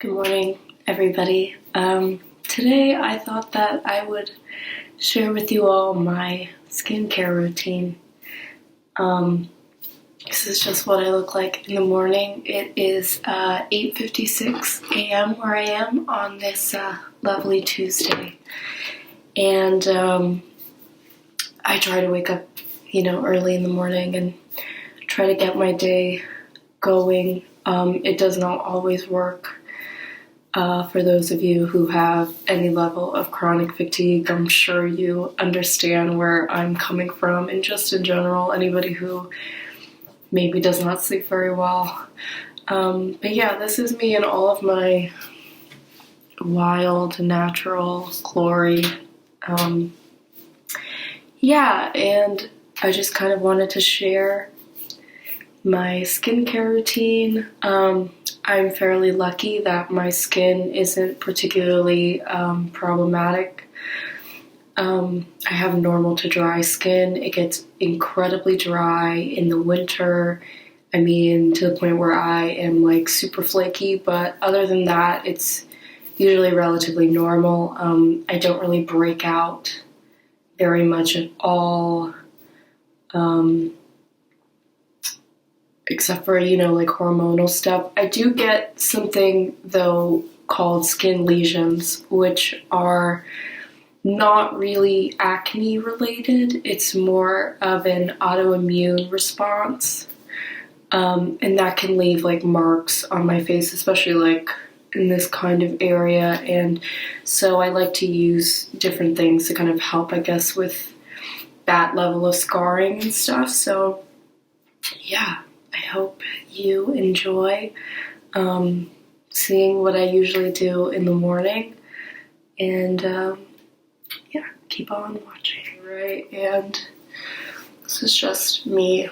Good morning, everybody. Today I thought that I would share with you all my skincare routine. This is just what I look like in the morning. It is 8:56 a.m. where I am on this lovely Tuesday. And I try to wake up, early in the morning and try to get my day going. It does not always work. For those of you who have any level of chronic fatigue, I'm sure you understand where I'm coming from, and just in general, anybody who maybe does not sleep very well. But yeah, this is me in all of my wild, natural glory. And I just kind of wanted to share my skincare routine. I'm fairly lucky that my skin isn't particularly problematic. I have normal to dry skin. It gets incredibly dry in the winter. I mean, to the point where I am like super flaky, but other than that, it's usually relatively normal. I don't really break out very much at all. Except for, like hormonal stuff. I do get something, though, called skin lesions, which are not really acne related. It's more of an autoimmune response. And that can leave like marks on my face, especially like in this kind of area. And so I like to use different things to kind of help, I guess, with that level of scarring and stuff. So yeah. I hope you enjoy seeing what I usually do in the morning, and keep on watching. Right, and this is just me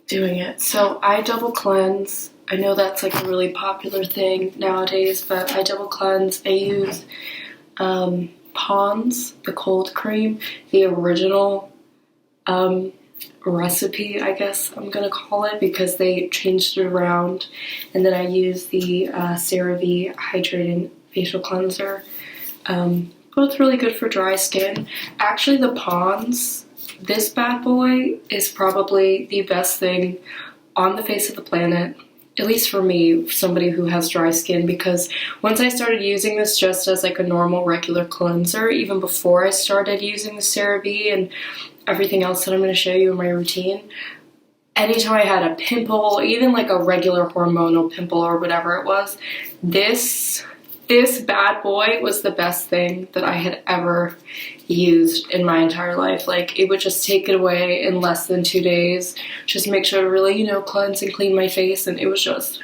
doing it. So I double cleanse. I know that's like a really popular thing nowadays, but I double cleanse. I use Pond's, the cold cream, the original recipe, I guess I'm gonna call it, because they changed it around. And then I use the Cerave Hydrating facial cleanser. Both really good for dry skin. Actually, the Pond's, this bad boy is probably the best thing on the face of the planet, at least for me, somebody who has dry skin, because once I started using this just as like a normal regular cleanser, even before I started using the CeraVe and everything else that I'm going to show you in my routine, anytime I had a pimple, even like a regular hormonal pimple or whatever it was, this bad boy was the best thing that I had ever used in my entire life. Like, it would just take it away in less than 2 days. Just make sure to really, cleanse and clean my face, and it was just,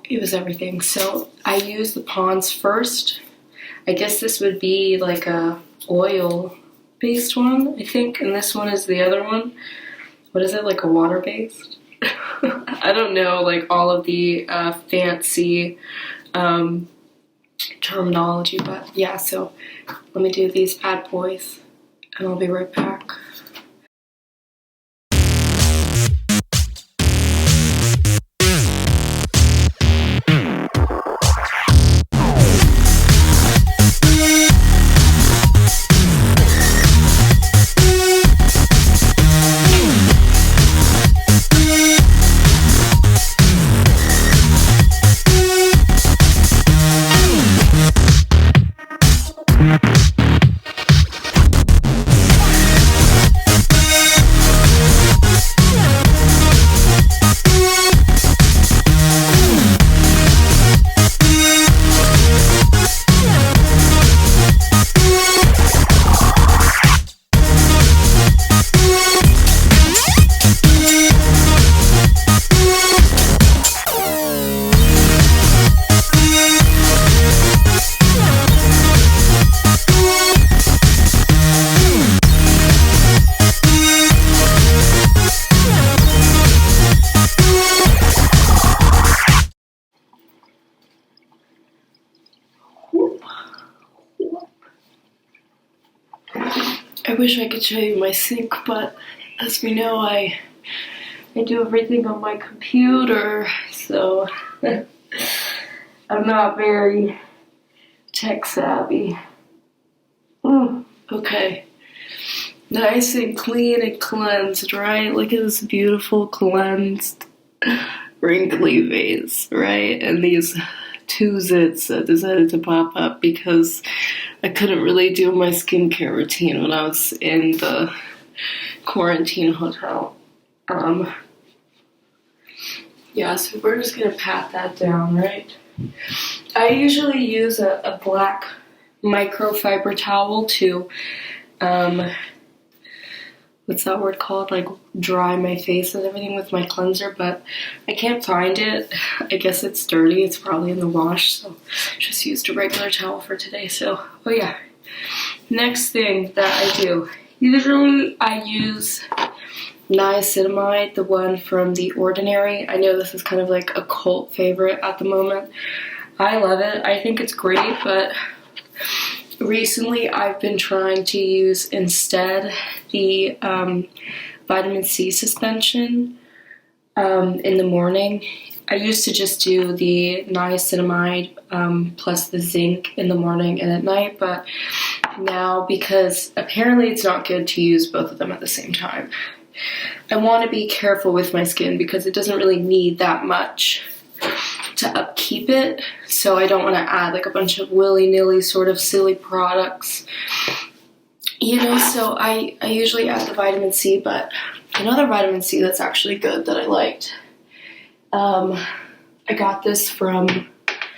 it was everything. So I use the Pond's first. I guess this would be like a oil-based one, I think, and this one is the other one. What is it, like a water-based? I don't know, like all of the fancy terminology, but yeah, so let me do these bad boys and I'll be right back. I wish I could show you my sink, but as we know, I do everything on my computer, so I'm not very tech savvy. Okay. Nice and clean and cleansed, right? Look at this beautiful cleansed wrinkly face, right? And these two zits that decided to pop up because I couldn't really do my skincare routine when I was in the quarantine hotel. Yeah, so we're just gonna pat that down, right? I usually use a black microfiber towel to, what's that word called? Like dry my face and everything with my cleanser, but I can't find it. I guess it's dirty. It's probably in the wash, so just used a regular towel for today. So, oh yeah. Next thing that I do. Usually I use Niacinamide, the one from The Ordinary. I know this is kind of like a cult favorite at the moment. I love it. I think it's great, but recently I've been trying to use instead the vitamin C suspension in the morning. I used to just do the niacinamide plus the zinc in the morning and at night, but now, because apparently it's not good to use both of them at the same time, I want to be careful with my skin because it doesn't really need that much to upkeep it, so I don't want to add like a bunch of willy-nilly sort of silly products, you know. So I usually add the vitamin C, but another vitamin C that's actually good that I liked, I got this from,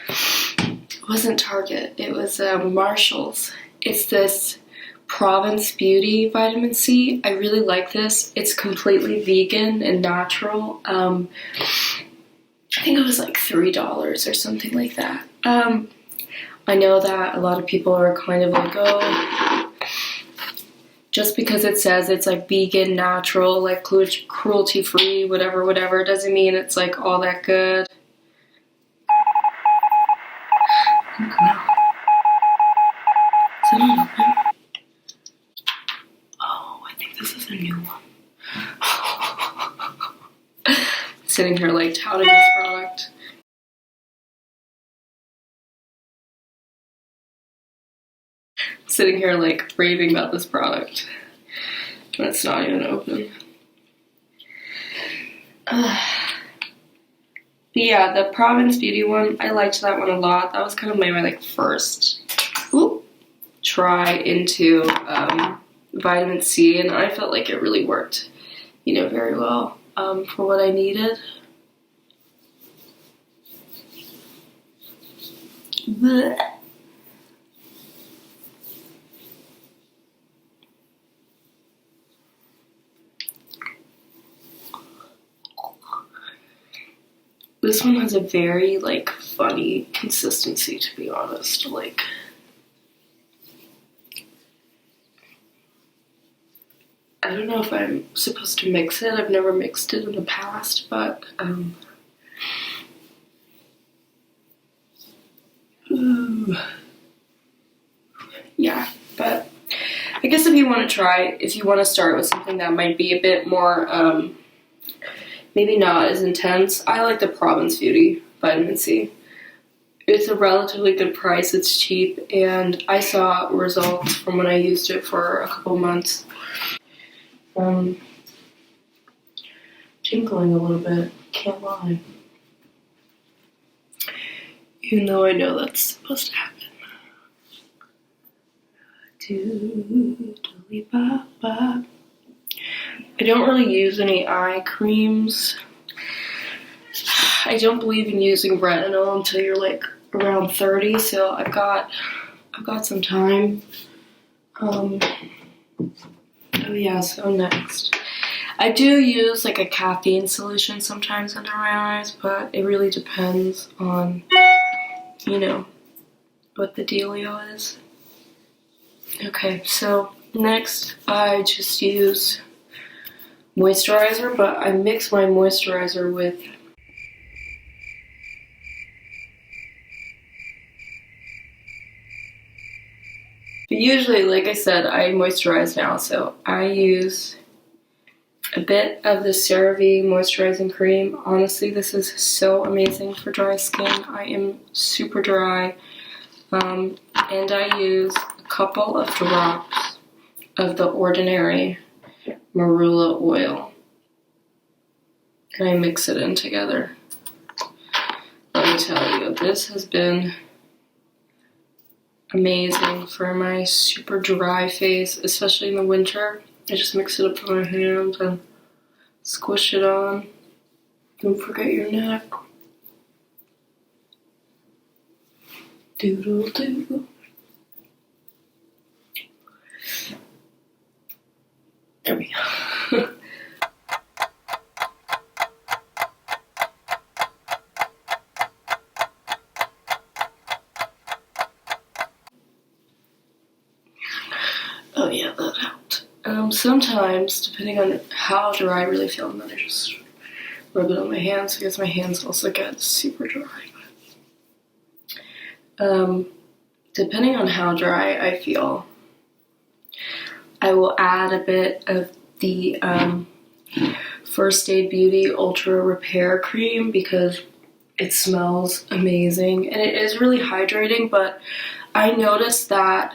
it wasn't Target, it was Marshall's. It's this Province Beauty vitamin C. I really like this. It's completely vegan and natural. I think it was like $3 or something like that. I know that a lot of people are kind of like, oh, just because it says it's like vegan, natural, like cruelty-free, whatever, doesn't mean it's like all that good. Is it not open? Oh, I think this is a new one. Sitting here like touting this product. Sitting here like raving about this product when it's not even open. Yeah, the Province Beauty one, I liked that one a lot. That was kind of my like first try into vitamin C, and I felt like it really worked, you know, very well for what I needed. Blech. This one has a very like funny consistency, to be honest. Like, I don't know if I'm supposed to mix it. I've never mixed it in the past, but yeah, but I guess if you want to start with something that might be a bit more, maybe not as intense, I like the Province Beauty vitamin C. It's a relatively good price, it's cheap, and I saw results from when I used it for a couple months. Tingling a little bit, can't lie. Even though I know that's supposed to happen. I don't really use any eye creams. I don't believe in using retinol until you're like around 30, so I've got some time. Oh yeah, so next. I do use like a caffeine solution sometimes under my eyes, but it really depends on, you know, what the dealio is. Okay, so next I just use moisturizer, but I mix my moisturizer with but usually, like I said, I moisturize now, so I use a bit of the Cerave Moisturizing Cream. Honestly, this is so amazing for dry skin. I am super dry. And I use a couple of drops of the Ordinary Marula oil. And I mix it in together. Let me tell you, this has been amazing for my super dry face, especially in the winter. I just mix it up with my hands and squish it on. Don't forget your neck. Doodle doodle. There we go. Oh yeah, that helped. Sometimes, depending on how dry I really feel, and then I just rub it on my hands because my hands also get super dry. Depending on how dry I feel, I will add a bit of the First Aid Beauty Ultra Repair Cream because it smells amazing and it is really hydrating, but I noticed that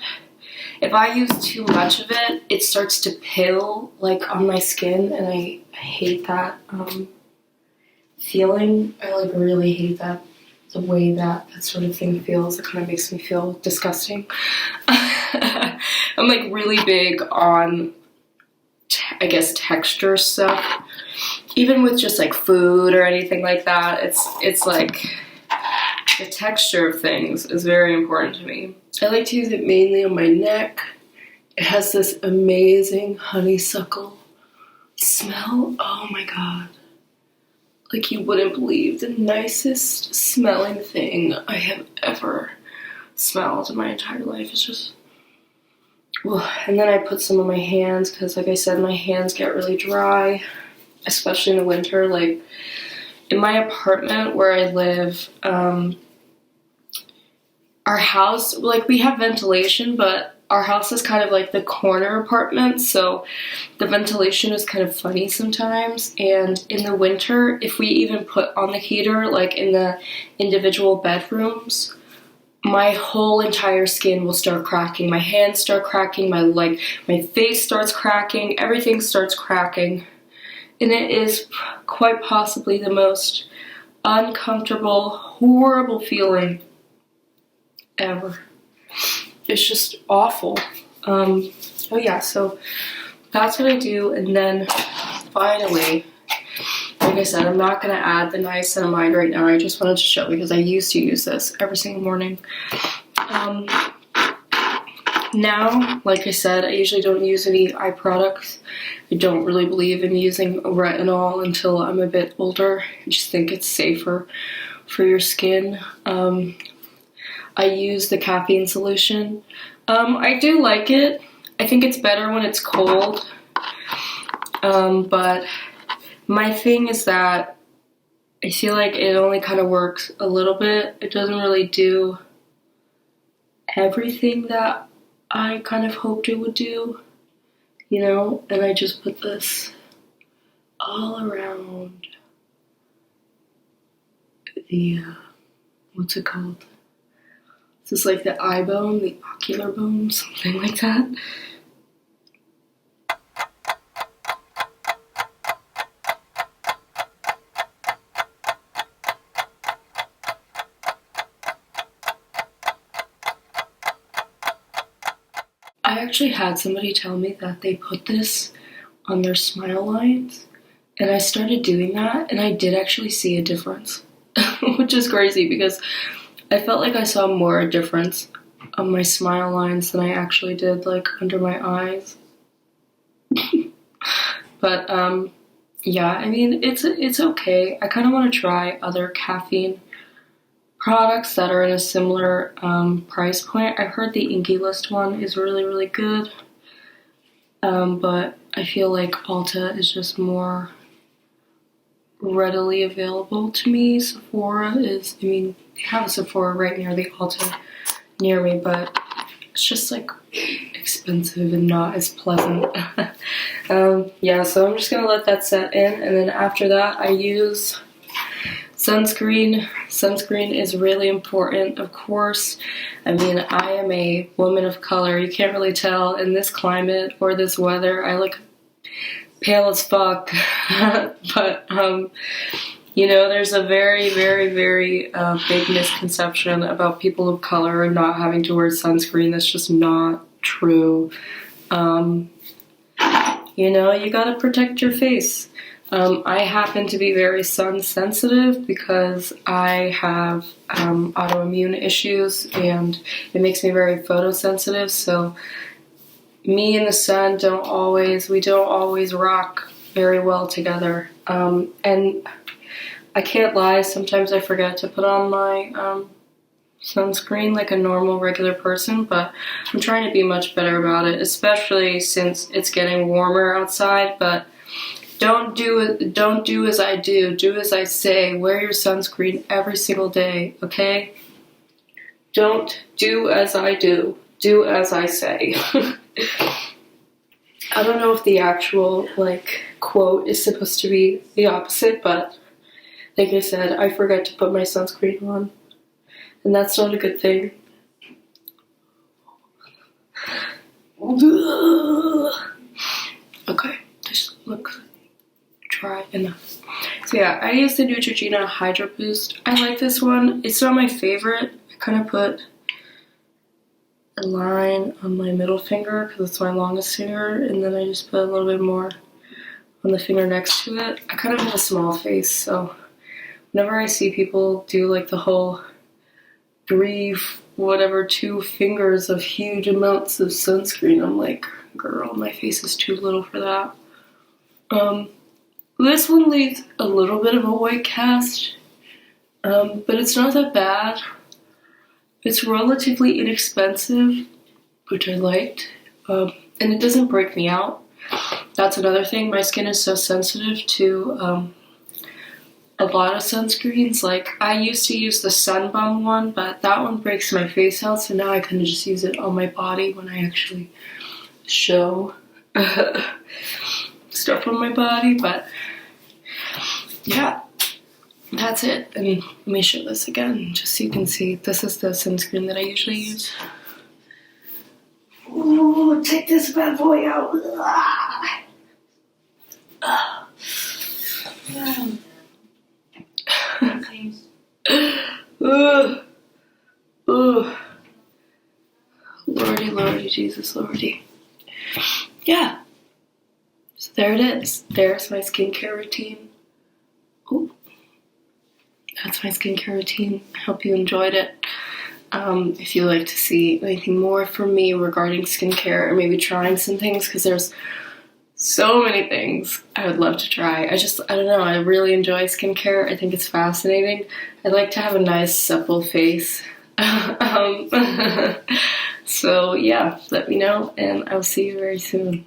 if I use too much of it, it starts to pill like on my skin, and I hate that feeling. I like really hate that, the way that sort of thing feels. It kind of makes me feel disgusting. I'm like really big on, I guess, texture stuff. Even with just like food or anything like that, it's like the texture of things is very important to me. I like to use it mainly on my neck. It has this amazing honeysuckle smell. Oh my god. Like you wouldn't believe, the nicest smelling thing I have ever smelled in my entire life. It's just, ugh. And then I put some on my hands because, like I said, my hands get really dry, especially in the winter. Like in my apartment where I live, our house, like we have ventilation, but our house is kind of like the corner apartment, so the ventilation is kind of funny sometimes. And in the winter, if we even put on the heater, like in the individual bedrooms, my whole entire skin will start cracking. My hands start cracking, my face starts cracking, everything starts cracking. And it is quite possibly the most uncomfortable, horrible feeling ever. It's just awful. Oh yeah, so that's what I do. And then finally, like I said, I'm not going to add the niacinamide right now. I just wanted to show because I used to use this every single morning. Now, like I said, I usually don't use any eye products. I don't really believe in using retinol until I'm a bit older. I just think it's safer for your skin. I use the caffeine solution. I do like it. I think it's better when it's cold. But my thing is that I feel like it only kind of works a little bit. It doesn't really do everything that I kind of hoped it would do, you know? And I just put this all around the, what's it called? This is like the eye bone, the ocular bone, something like that. I actually had somebody tell me that they put this on their smile lines, and I started doing that, and I did actually see a difference, which is crazy because I felt like I saw more difference on my smile lines than I actually did like under my eyes. But yeah, I mean, it's okay. I kind of want to try other caffeine products that are in a similar price point. I've heard the Inky List one is really, really good. But I feel like Ulta is just more readily available to me. Sephora is, I mean, they have a Sephora right near the Ulta near me, but It's just like expensive and not as pleasant. Yeah, so I'm just gonna let that set in, and then after that I use sunscreen. Sunscreen is really important, of course. I mean, I am a woman of color. You can't really tell in this climate or this weather. I look pale as fuck. But, you know, there's a very, very, very big misconception about people of color and not having to wear sunscreen. That's just not true. You know, you gotta protect your face. I happen to be very sun sensitive because I have autoimmune issues, and it makes me very photosensitive. So me and the sun don't always rock very well together. And I can't lie, sometimes I forget to put on my sunscreen like a normal, regular person, but I'm trying to be much better about it, especially since it's getting warmer outside. But don't do as I do. Do as I say. Wear your sunscreen every single day, okay? Don't do as I do. Do as I say. I don't know if the actual, like, quote is supposed to be the opposite, but like I said, I forget to put my sunscreen on, and that's not a good thing. Okay, this looks dry enough. So yeah, I use the Neutrogena Hydro Boost. I like this one. It's not my favorite. I kind of put a line on my middle finger because it's my longest finger, and then I just put a little bit more on the finger next to it. I kind of have a small face, so whenever I see people do like the whole 2 fingers of huge amounts of sunscreen, I'm like, girl, my face is too little for that. This one leaves a little bit of a white cast, but it's not that bad. It's relatively inexpensive, which I liked, and it doesn't break me out. That's another thing. My skin is so sensitive to a lot of sunscreens. Like, I used to use the Sunbum one, but that one breaks my face out, so now I kind of just use it on my body when I actually show stuff on my body. But yeah, that's it. And let me show this again, just so you can see. This is the sunscreen that I usually use. Ooh, take this bad boy out. Lordy, lordy, Jesus, lordy. Yeah. So there it is. There's my skincare routine. Ooh. That's my skincare routine. I hope you enjoyed it. If you'd like to see anything more from me regarding skincare, or maybe trying some things, because there's so many things I would love to try. I don't know, I really enjoy skincare. I think it's fascinating. I like to have a nice, supple face. So yeah, let me know, and I'll see you very soon.